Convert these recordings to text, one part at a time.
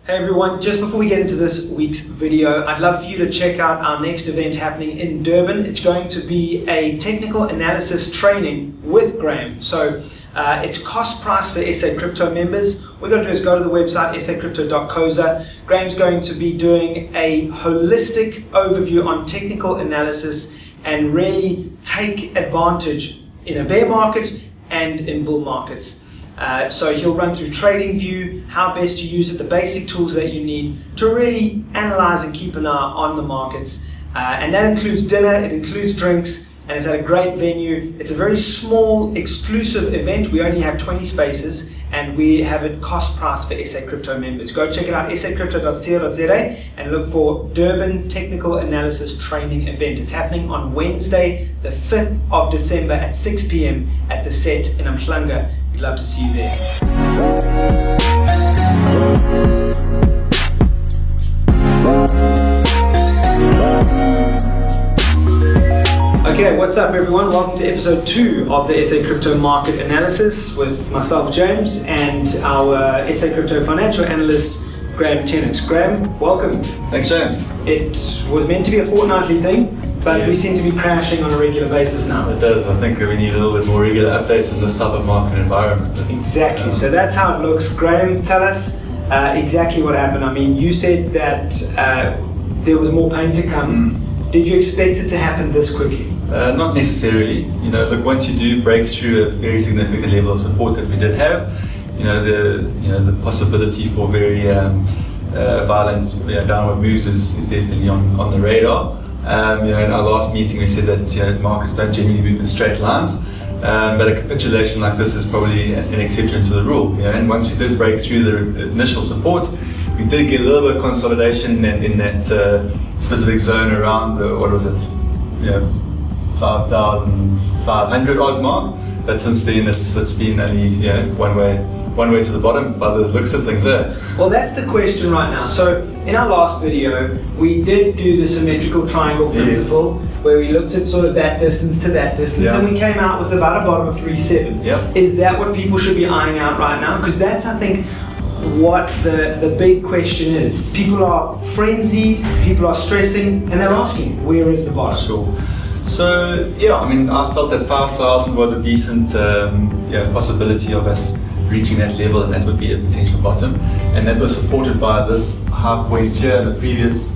Hey everyone, just before we get into this week's video, I'd love for you to check out our next event happening in Durban. It's going to be a technical analysis training with Graeme. So it's cost price for SA Crypto members. All you got to do is go to the website sacrypto.coza. Graeme's going to be doing a holistic overview on technical analysis and really take advantage in a bear market and in bull markets. So he'll run through TradingView, how best to use it, the basic tools that you need to really analyze and keep an eye on the markets. And that includes dinner, it includes drinks, and it's at a great venue. It's a very small, exclusive event. We only have 20 spaces, and we have it cost price for SA Crypto members. Go check it out, sacrypto.co.za, and look for Durban Technical Analysis Training Event. It's happening on Wednesday, the 5th of December at 6 p.m. at the Set in Umhlanga. We'd love to see you there. Okay, what's up everyone? Welcome to episode 2 of the SA Crypto Market Analysis with myself, James, and our SA Crypto financial analyst, Graeme Tennant. Graeme, welcome. Thanks, James. It was meant to be a fortnightly thing, but we seem to be crashing on a regular basis now. It does. I think we need a little bit more regular updates in this type of market environment. Exactly. So that's how it looks. Graeme, tell us exactly what happened. I mean, you said that there was more pain to come. Did you expect it to happen this quickly? Not necessarily. You know, look, once you do break through a very significant level of support that we did have, the possibility for very violent downward moves is definitely on the radar. In our last meeting we said that markets don't generally move in straight lines, but a capitulation like this is probably an exception to the rule. And once we did break through the initial support, we did get a little bit of consolidation in that specific zone around the, 5,500 odd mark. But since then it's been only one way to the bottom by the looks of things there. Well, that's the question right now. So in our last video, we did do the symmetrical triangle principle, where we looked at sort of that distance to that distance, and we came out with about a bottom of 3.7. Is that what people should be eyeing out right now? Because that's, I think, what the big question is. People are frenzied, people are stressing, and they're asking, where is the bottom? Sure. So I mean, I felt that 5,000 was a decent possibility of us reaching that level, and that would be a potential bottom, and that was supported by this high point here in the previous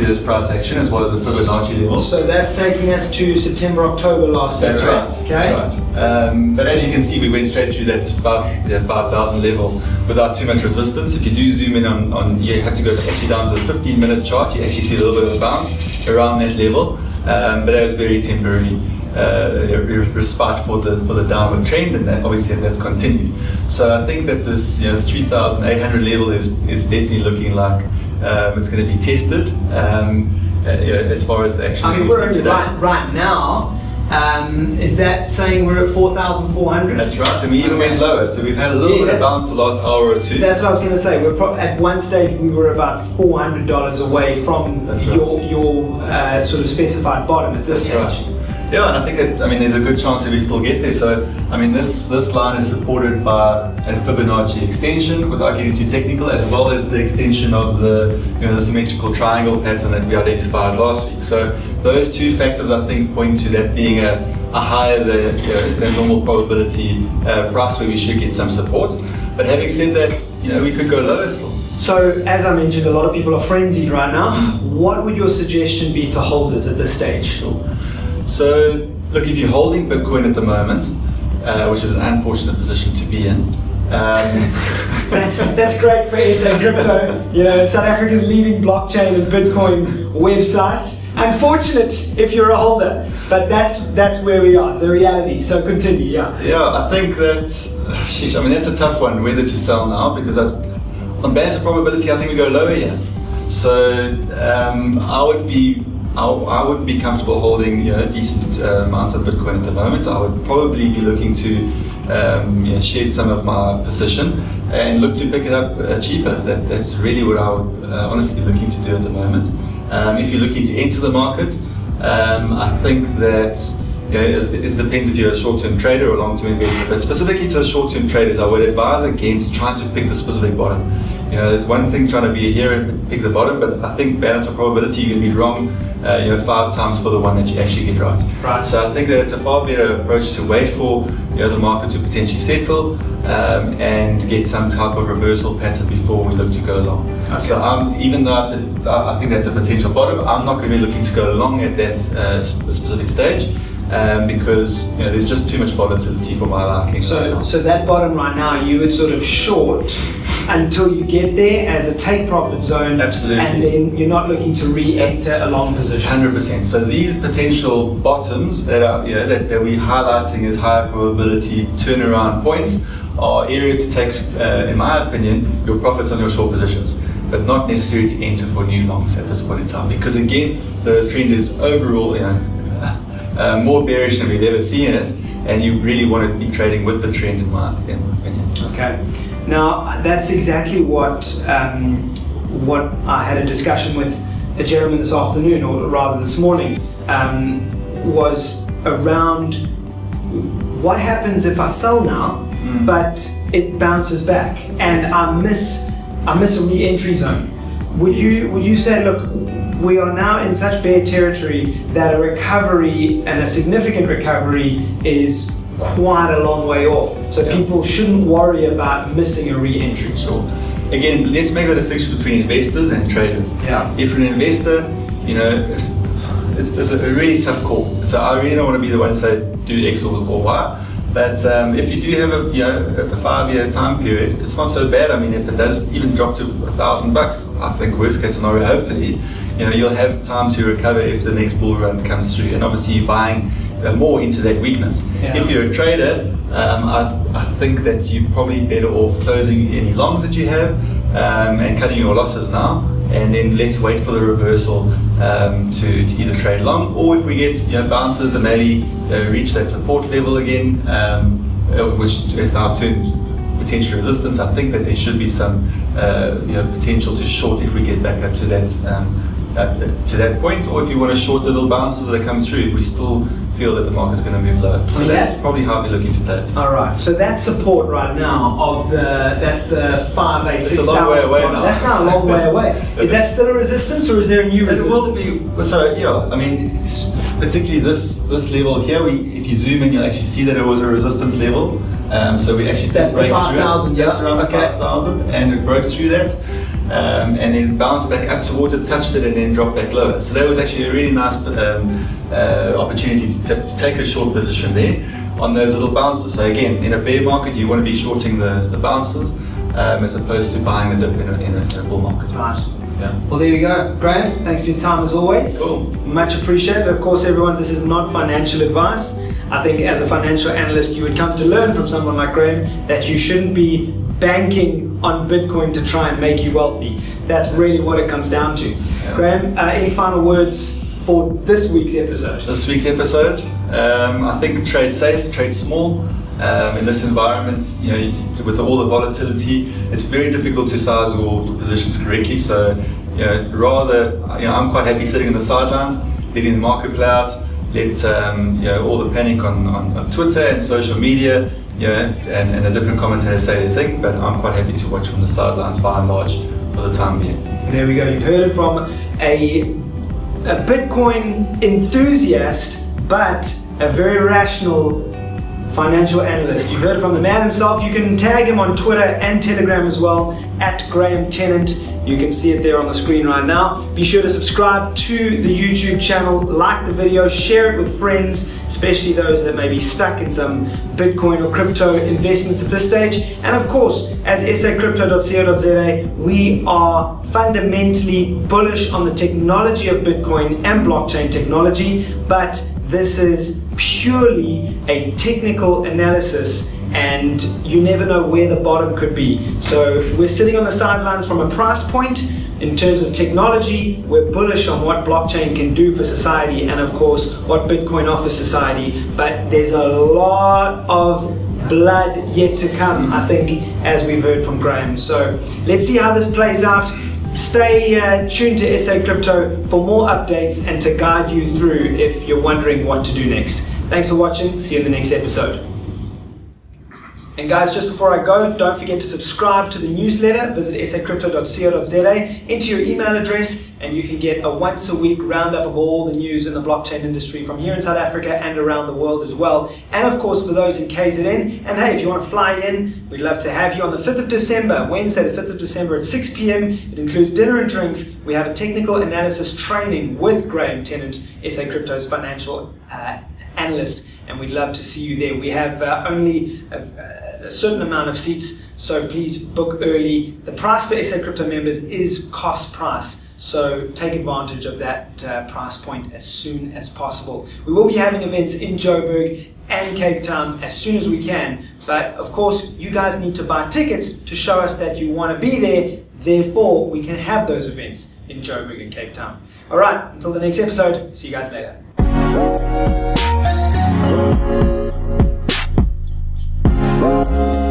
year's price action, as well as the Fibonacci level. So that's taking us to September, October last year. That's right. Okay. That's right. But as you can see, we went straight through that 5,000 level without too much resistance. If you do zoom in on you have to go actually down to the 15-minute chart. You actually see a little bit of a bounce around that level, but that was very temporary. Respite for the downward trend, and obviously that's continued. So I think that this 3,800 level is definitely looking like it's going to be tested as far as the actual. I mean, we're only right now. Is that saying we're at 4,400? That's right, and we even went lower. So we've had a little bit of bounce the last hour or two. That's what I was going to say. At one stage we were about $400 away from your sort of specified bottom at this stage. Right. Yeah, and I think that, I mean, there's a good chance that we still get there. So, I mean, this line is supported by a Fibonacci extension, without getting too technical, as well as the extension of the symmetrical triangle pattern that we identified last week. So, those two factors, I think, point to that being a higher than normal probability price where we should get some support. But having said that, we could go lower still. So, as I mentioned, a lot of people are frenzied right now. What would your suggestion be to holders at this stage? So, look, if you're holding Bitcoin at the moment, which is an unfortunate position to be in. That's great for SA Crypto, South Africa's leading blockchain and Bitcoin website. Unfortunate if you're a holder, but that's where we are, the reality. So continue, Yeah, I think that, I mean, that's a tough one, whether to sell now, because on balance of probability, I think we go lower here. So I wouldn't be comfortable holding decent amounts of Bitcoin at the moment. I would probably be looking to shed some of my position and look to pick it up cheaper. That's really what I would honestly be looking to do at the moment. If you're looking to enter the market, I think that it depends if you're a short-term trader or a long-term investor. But specifically to the short-term traders, I would advise against trying to pick the specific bottom. There's one thing trying to be a hero and pick the bottom, but I think balance of probability you're going to be wrong 5 times for the one that you actually get right. Right. So I think that it's a far better approach to wait for the market to potentially settle and get some type of reversal pattern before we look to go long. Okay. So even though I think that's a potential bottom, I'm not going to be looking to go long at that specific stage. Because there's just too much volatility for my liking. So that bottom right now, you would sort of short until you get there as a take profit zone. Absolutely. And then you're not looking to re-enter a long position. 100%. So these potential bottoms that are that we're highlighting as higher probability turnaround points are areas to take, in my opinion, your profits on your short positions, but not necessarily to enter for new longs at this point in time. Because again, the trend is overall more bearish than we've ever seen it, and you really want to be trading with the trend in my opinion. Okay. Now that's exactly what I had a discussion with a gentleman this afternoon, or rather this morning, was around what happens if I sell now, but it bounces back and I miss a re-entry zone. Would you say, look, we are now in such bear territory that a recovery, and a significant recovery, is quite a long way off. So people shouldn't worry about missing a re-entry. Sure. Again, let's make the distinction between investors and traders. Yeah. If you're an investor, it's a really tough call. So I really don't want to be the one to say do X or Y. But if you do have a 5-year time period, it's not so bad. I mean, if it does even drop to $1,000, I think worst case scenario, hopefully, you'll have time to recover if the next bull run comes through. And obviously you're buying more into that weakness. Yeah. If you're a trader, I think that you're probably better off closing any longs that you have and cutting your losses now, and then let's wait for the reversal to either trade long, or if we get bounces and maybe reach that support level again, which has now turned potential resistance. I think that there should be some potential to short if we get back up to that point, or if you want to short the little bounces that come through if we still feel that the market's going to move lower. So that's probably how we're looking to play it. All right. So that support right now that's the 5, 8, 6,000. It's a long way away now. That's now a long way away. Is that still a resistance, or is there a new resistance? It will be. So I mean, particularly this level here, if you zoom in, you'll actually see that it was a resistance level. So we actually did break through it. That's around the 5,000, and it broke through that. And then bounced back up towards it, touched it, and then dropped back lower. So that was actually a really nice opportunity to take a short position there on those little bounces. So again, in a bear market, you want to be shorting the bounces as opposed to buying the dip in a bull market. Right. Yeah. Well, there you go. Graeme, thanks for your time as always. Cool. Much appreciated. Of course, everyone, this is not financial advice. I think as a financial analyst, you would come to learn from someone like Graeme that you shouldn't be banking on Bitcoin to try and make you wealthy. That's really what it comes down to. Yeah. Graeme, any final words for this week's episode? This week's episode, I think trade safe, trade small. In this environment, with all the volatility, it's very difficult to size your positions correctly. So, rather, I'm quite happy sitting on the sidelines, letting the market play out, let all the panic on Twitter and social media, and the different commentators say their thing. But I'm quite happy to watch from the sidelines by and large for the time being. There we go. You've heard it from a Bitcoin enthusiast, but a very rational financial analyst. You've heard it from the man himself. You can tag him on Twitter and Telegram as well, at Graeme Tennant. You can see it there on the screen right now. Be sure to subscribe to the YouTube channel, like the video, share it with friends, especially those that may be stuck in some Bitcoin or crypto investments at this stage. And of course, as sacrypto.co.za, we are fundamentally bullish on the technology of Bitcoin and blockchain technology, but this is purely a technical analysis, and you never know where the bottom could be. So we're sitting on the sidelines from a price point. In terms of technology, we're bullish on what blockchain can do for society, and of course what Bitcoin offers society, but there's a lot of blood yet to come, I think, as we've heard from Graeme. So let's see how this plays out. Stay tuned to SA Crypto for more updates and to guide you through if you're wondering what to do next. Thanks for watching. See you in the next episode. And guys, just before I go, don't forget to subscribe to the newsletter. Visit sacrypto.co.za, enter your email address, and you can get a once-a-week roundup of all the news in the blockchain industry from here in South Africa and around the world as well. And of course, for those in KZN, and hey, if you want to fly in, we'd love to have you on the 5th of December, Wednesday the 5th of December at 6 p.m. It includes dinner and drinks. We have a technical analysis training with Graeme Tennant, SA Crypto's financial analyst, and we'd love to see you there. We have only a certain amount of seats, so please book early. The price for SA Crypto members is cost price, so take advantage of that price point as soon as possible. We will be having events in Joburg and Cape Town as soon as we can, but of course you guys need to buy tickets to show us that you want to be there, therefore we can have those events in Joburg and Cape Town. Alright, until the next episode, see you guys later. We'll be right back.